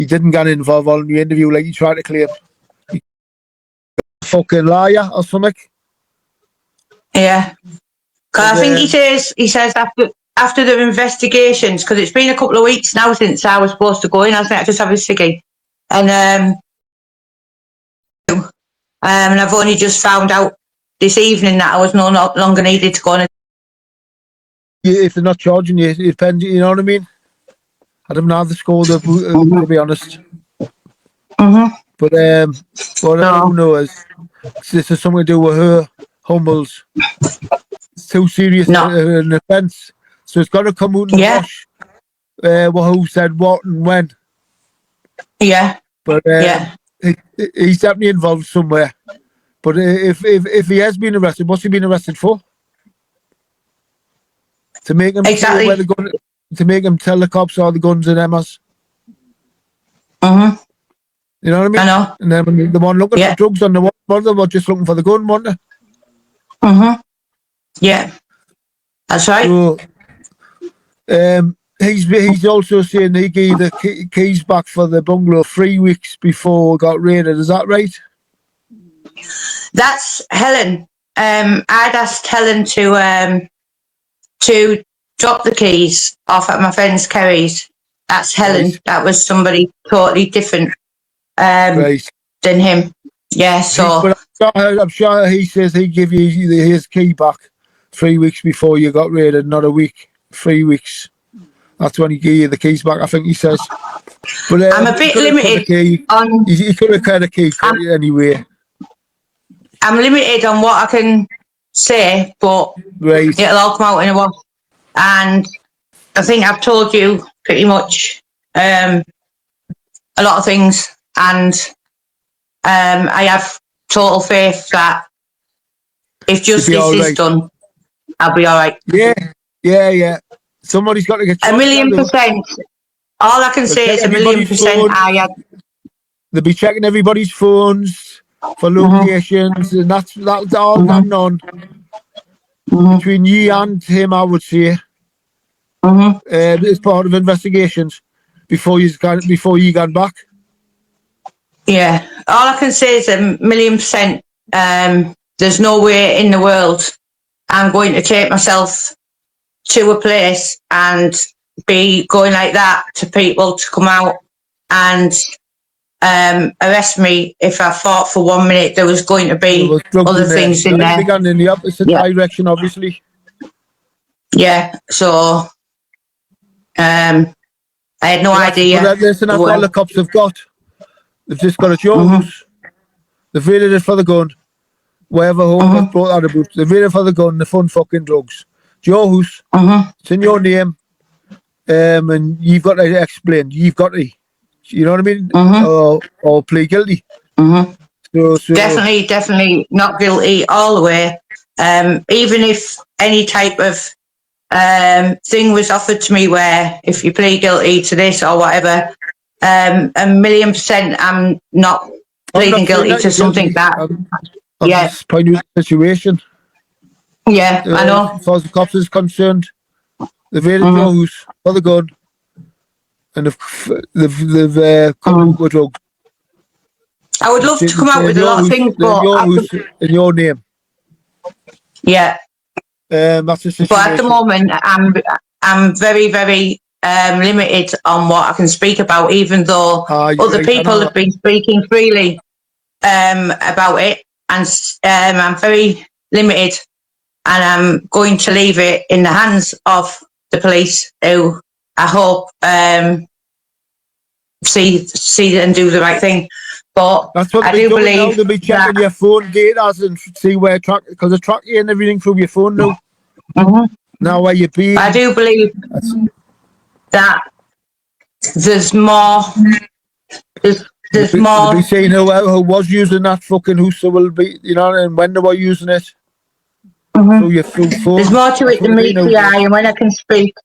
he didn't get involved in the interview like he tried to claim. He fucking liar or something. Yeah. Because I think he says after the investigations, because it's been a couple of weeks now since I was supposed to go in, hasn't it? I just have a ciggy. And I've only just found out this evening that I was no longer needed to go on. If they're not charging you, it depends, you know what I mean? I don't know the score, to be honest. Mm-hmm. But what I don't know is this has something to do with her humbles. It's too serious an offence. So it's got to come out in the wash. Who said what and when. Yeah. But he's definitely involved somewhere. But if he has been arrested, what's he been arrested for? To make him say where the gun, to make him tell the cops all the guns in Emma's. Mm-hmm. You know what I mean? I know. And then the one looking for drugs on the one, they were just looking for the gun, weren't they? Mm-hmm. Yeah. That's right. So, he's also saying he gave the keys back for the bungalow 3 weeks before it got raided. Is that right? That's Helen. I'd asked Helen to drop the keys off at my friend's Kerry's. That's Helen. Right. That was somebody totally different than him. Yeah, so... I'm sure he says he gave you his key back 3 weeks before you got raided, not a week. 3 weeks. That's when he gave you the keys back, I think he says. But I'm a bit limited on... He could have cut a key anyway. I'm limited on what I can say, but it'll all come out in a wash. And I think I've told you pretty much a lot of things, and I have total faith that if justice is done, I'll be all right. Yeah. Somebody's got to get... 1,000,000%. All I can say is 1,000,000%. They'll be checking everybody's phones for locations, and that's all going on between you and him, I would say. It's part of investigations before you got back. Yeah, all I can say is 1,000,000%. There's no way in the world I'm going to take myself to a place and be going like that to people to come out and arrest me if I thought for 1 minute there was going to be other things in there. Gone in the opposite direction, obviously. Yeah, so I had no idea. But listen, that's all the cops have got. They've just got at your house. They've raided it for the gun. Wherever home has brought out the boots. They've raided it for the gun, the fun fucking drugs. It's your house. It's in your name. And you've got to explain. You've got to. You know what I mean? Or plead guilty. So definitely not guilty all the way. Even if any type of thing was offered to me where if you plead guilty to this or whatever, 1,000,000% I'm not pleading guilty to something that... I'm just pointing out the situation. Yeah, I know. As far as the cops is concerned, they've raided your house for the gun, and they've come out with drugs. I would love to come out with a lot of things, but your house in your name. Yeah. That's the situation. But at the moment, I'm very, very limited on what I can speak about, even though other people have been speaking freely about it, and I'm very limited, and I'm going to leave it in the hands of the police, who I hope see and do the right thing. But that's what I do believe now. They'll be checking your phone data and see where because they track you and everything through your phone now. Now where you be. I do believe that there's more. There's more. They'll be saying who was using that fucking house, will be, you know, and when they were using it. Through your phone. There's more to it than meets the eye, and when I can speak,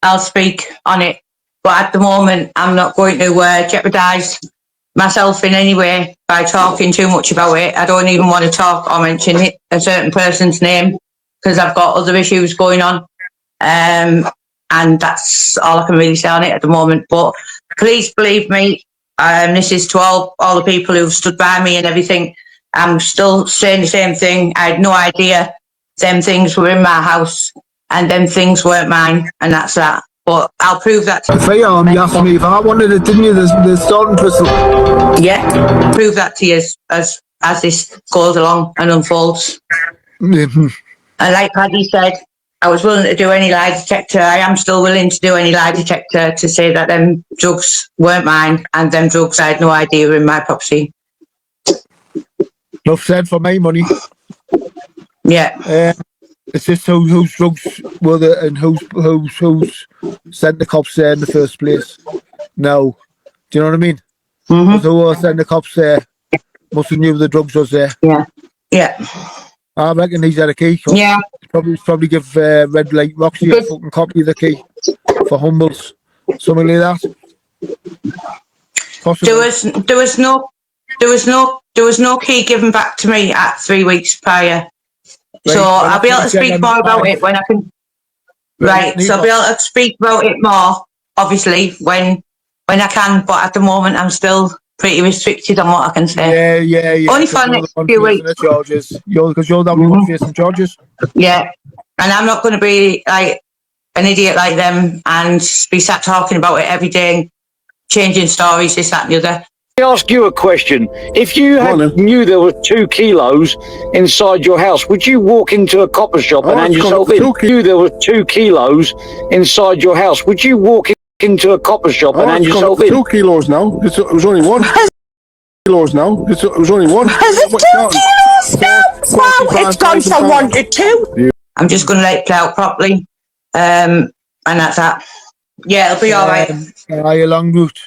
I'll speak on it. But at the moment, I'm not going to jeopardise myself in any way by talking too much about it. I don't even want to talk or mention a certain person's name because I've got other issues going on. And that's all I can really say on it at the moment. But please believe me, this is to all the people who've stood by me and everything. I'm still saying the same thing. I had no idea them things were in my house and them things weren't mine, and that's that. But I'll prove that to The firearm, you asked me if I wanted it, didn't you? The starting pistol. yeah, prove that to you as this goes along and unfolds. Mhm. And like Paddy said, I was willing to do any lie detector. I am still willing to do any lie detector to say that them drugs weren't mine and them drugs I had no idea were in my property. Enough said for my money. Yeah. It's just whose drugs were there and who's sent the cops there in the first place. No. Do you know what I mean? Because who was sent the cops there must have knew the drugs was there. Yeah. Yeah. I reckon he's had a key. Yeah. Probably give Red Light Roxy a fucking copy of the key for Humbles. Something like that. Possibly. There was no key given back to me at 3 weeks prior. Right, so well, I'll be able to speak more about it when I can. Right, so I'll be able to speak about it more, obviously, when I can. But at the moment, I'm still pretty restricted on what I can say. Yeah. Only for the next few weeks. The charges. Because you're the only one facing charges. Yeah, and I'm not going to be like an idiot like them and be sat talking about it every day and changing stories, this, that, and the other. Let me ask you a question. If you knew there were 2 kilos inside your house, would you walk into a copper shop and hand yourself in? If you knew there were 2 kilos inside your house, would you walk into a copper shop and hand yourself in? 2 kilos now. It was only 1. Kilos now. It was only 1. Is it 2 kilos now? Wow, it's gone from 1 to 2. Yeah. I'm just going to let it play out properly. And that's that. Yeah, it'll be all right. A long route.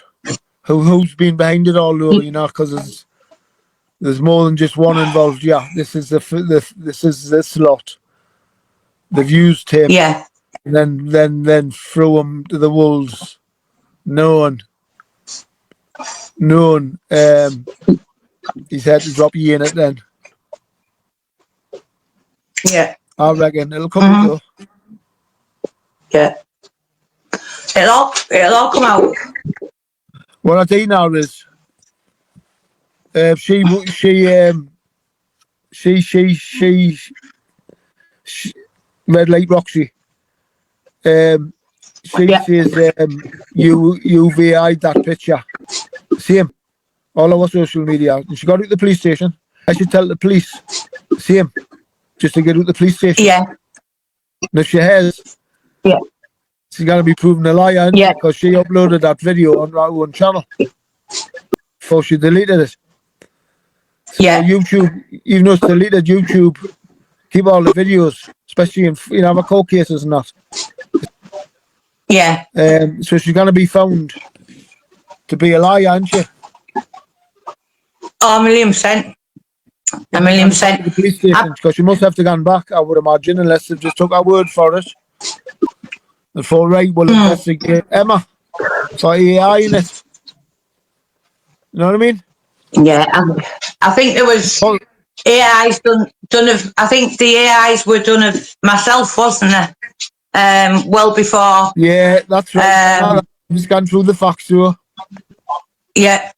Who's been behind it all, though? You know, because there's more than just one involved. Yeah, this is this lot. They've used him. Yeah. And then threw him to the wolves. Known. He's had to drop you in it then. Yeah. I reckon it'll come though. Yeah. It'll all come out. What I do now is, she Red Light Roxy. She says you VI'd that picture. See him all over social media. And she got out the police station. I should tell the police. See him just to get out the police station. Yeah. And if she has, she's gonna be proven a liar. Yeah. Because she uploaded that video on her own channel before she deleted it. So YouTube, even though it's deleted, YouTube keep all the videos, especially in our court cases and that. Yeah. So she's gonna be found to be a liar, aren't she? Oh, 1,000,000%. 1,000,000%. The police station, because she must have to go back, I would imagine, unless they just took our word for it. And for right, we'll investigate Emma for AI in it. You know what I mean? Yeah, I think there was AIs done of. I think the AIs were done of myself, wasn't there? Well before. Yeah, that's right. Just gone through the facts to her. Yeah.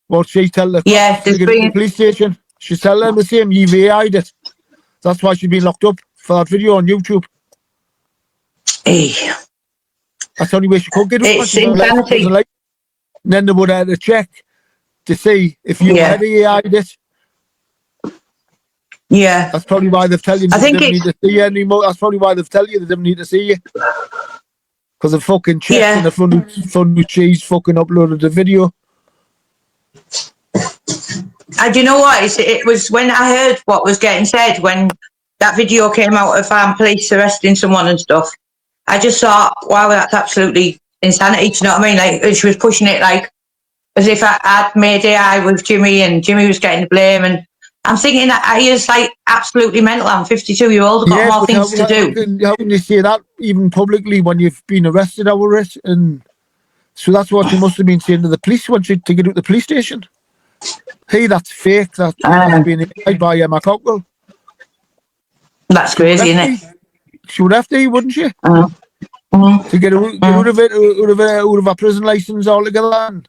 What she tell the the police station? She's telling them the same. You've AI'd it. That's why she's been locked up for that video on YouTube. Hey. That's the only way she could get up. It's insanity. And then they would have to check to see if you had AI'd it. Yeah. That's probably why they've told you they didn't need to see you anymore. That's probably why they've told you they didn't need to see you. Because of fucking checks and the fun with cheese fucking uploaded the video. And you know what? It was when I heard what was getting said when that video came out of police arresting someone and stuff. I just thought, wow, that's absolutely insanity. Do you know what I mean? Like, she was pushing it like as if I'd made AI with Jimmy and Jimmy was getting the blame. And I'm thinking that he is like absolutely mental. I'm 52-year-old. I've got more things to do. How can you say that even publicly when you've been arrested over it? And so that's what she must have been saying to the police when she to get out the police station. Hey, that's fake. That's been made by Emma Cockrell. That's crazy, isn't it? She would have to, wouldn't she? To get out of it, out of her prison license altogether.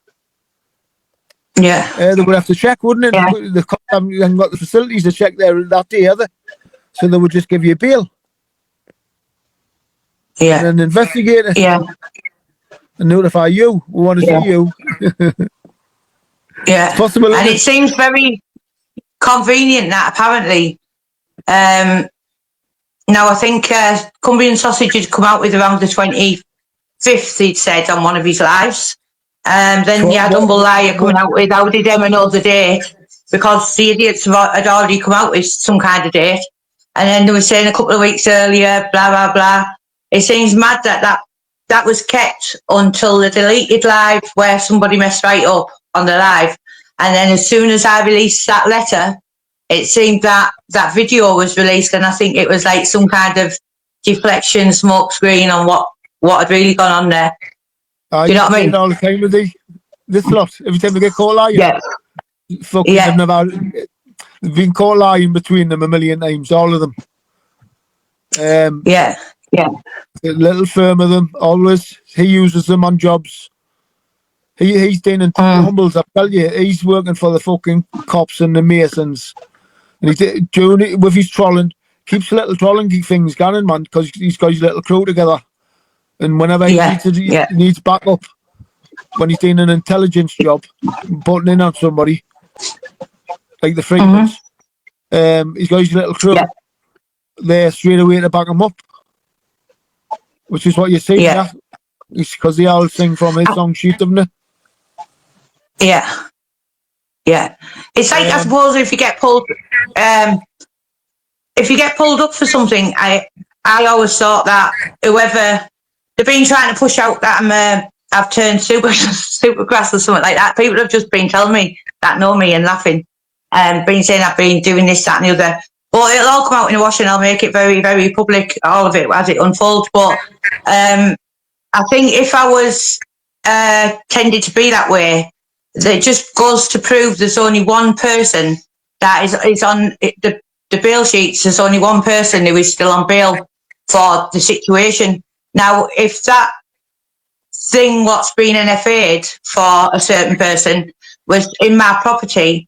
Yeah. They would have to check, wouldn't it? Yeah. The cops haven't got the facilities to check there that day, either. So they would just give you a bail. Yeah. And then investigate it. Yeah. And notify you. We want to see you. Yeah. It's possible. And it seems very convenient that apparently. Now I think Cumbrian Sausage had come out with around the 25th, he'd said on one of his lives. Then you had Humble Liar coming out with how did them another date, because the idiots had already come out with some kind of date. And then they were saying a couple of weeks earlier, blah, blah, blah. It seems mad that was kept until the deleted live where somebody messed right up on the live. And then as soon as I released that letter, it seemed that video was released, and I think it was like some kind of deflection, smoke screen on what had really gone on there. Do you know what I mean? All the time with this lot. Every time they get caught lying. Yeah. Fucking they've been caught lying between them a million times, all of them. Yeah. A little firm of them, always. He uses them on jobs. He's doing in Humbles, I tell you, he's working for the fucking cops and the masons. And he's doing it with his trolling. Keeps little trolling things going, man, because he's got his little crew together. And whenever he needs backup, when he's doing an intelligence job, putting in on somebody, like the Freemans, he's got his little crew there straight away to back him up. Which is what you see, yeah. It's because they all sing from his song sheet, haven't they? Yeah. Yeah. It's like, I suppose, if you get pulled up for something, I always thought that whoever they've been trying to push out that I've turned supergrass or something like that. People have just been telling me that know me and laughing, and been saying I've been doing this, that, and the other. But it'll all come out in the wash, and I'll make it very, very public, all of it as it unfolds. But I think if I was tended to be that way, it just goes to prove there's only one person that is on the bail sheets. There's only one person who is still on bail for the situation. Now, if that thing what's been NFA'd for a certain person was in my property,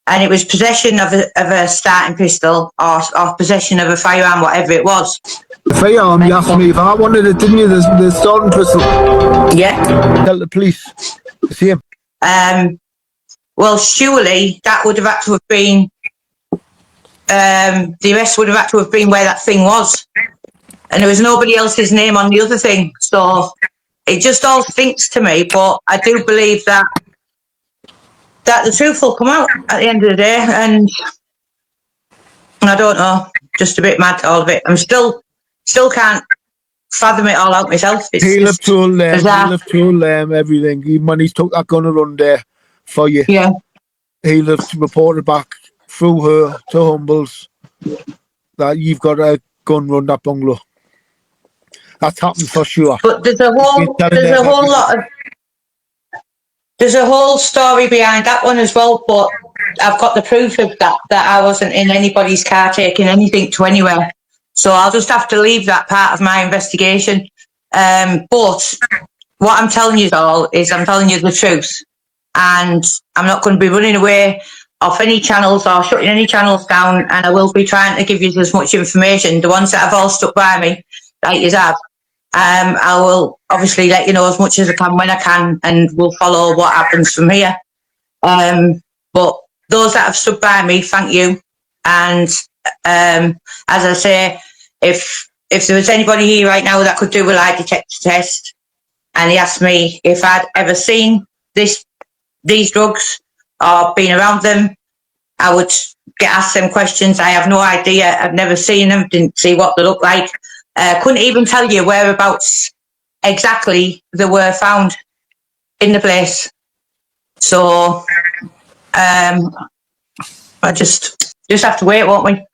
and it was possession of a starting pistol or possession of a firearm, whatever it was. The firearm, you asked me if I wanted it, didn't you? The starting pistol. Yeah. Tell the police. See him. Well, surely that would have had to have been, the arrest would have had to have been where that thing was. And there was nobody else's name on the other thing. So it just all stinks to me, but I do believe that the truth will come out at the end of the day, and I don't know, just a bit mad, all of it. I'm still can't fathom it all out myself. He'll have told them everything, even when he's took that gun around there for you. Yeah. He'll have reported back through her to Humbles that you've got a gun run that bungalow. That's happened for sure. But there's a whole story behind that one as well, but I've got the proof of that I wasn't in anybody's car taking anything to anywhere. So I'll just have to leave that part of my investigation. But what I'm telling you all is I'm telling you the truth. And I'm not going to be running away off any channels or shutting any channels down, and I will be trying to give you as much information. The ones that have all stuck by me, like you have, I will obviously let you know as much as I can when I can, and we'll follow what happens from here. But those that have stood by me, thank you. And as I say, if there was anybody here right now that could do a lie detector test, and he asked me if I'd ever seen these drugs or been around them, I would get asked them questions. I have no idea. I've never seen them, didn't see what they look like. Couldn't even tell you whereabouts exactly they were found in the place. So I just have to wait, won't we?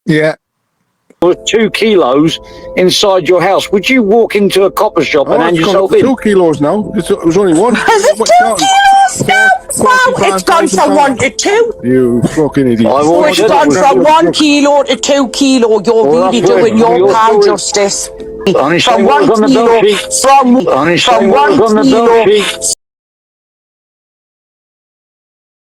Yeah. With 2 kilos inside your house, would you walk into a copper shop and hand yourself in? 2 kilos now. It was only one. Has it 2 kilos now? Wow, it's gone from 1 to 2. You fucking idiot. It's gone from 1 kilo to 2 kilo. You're really doing your pal justice. From 1 kilo, from 1 kilo.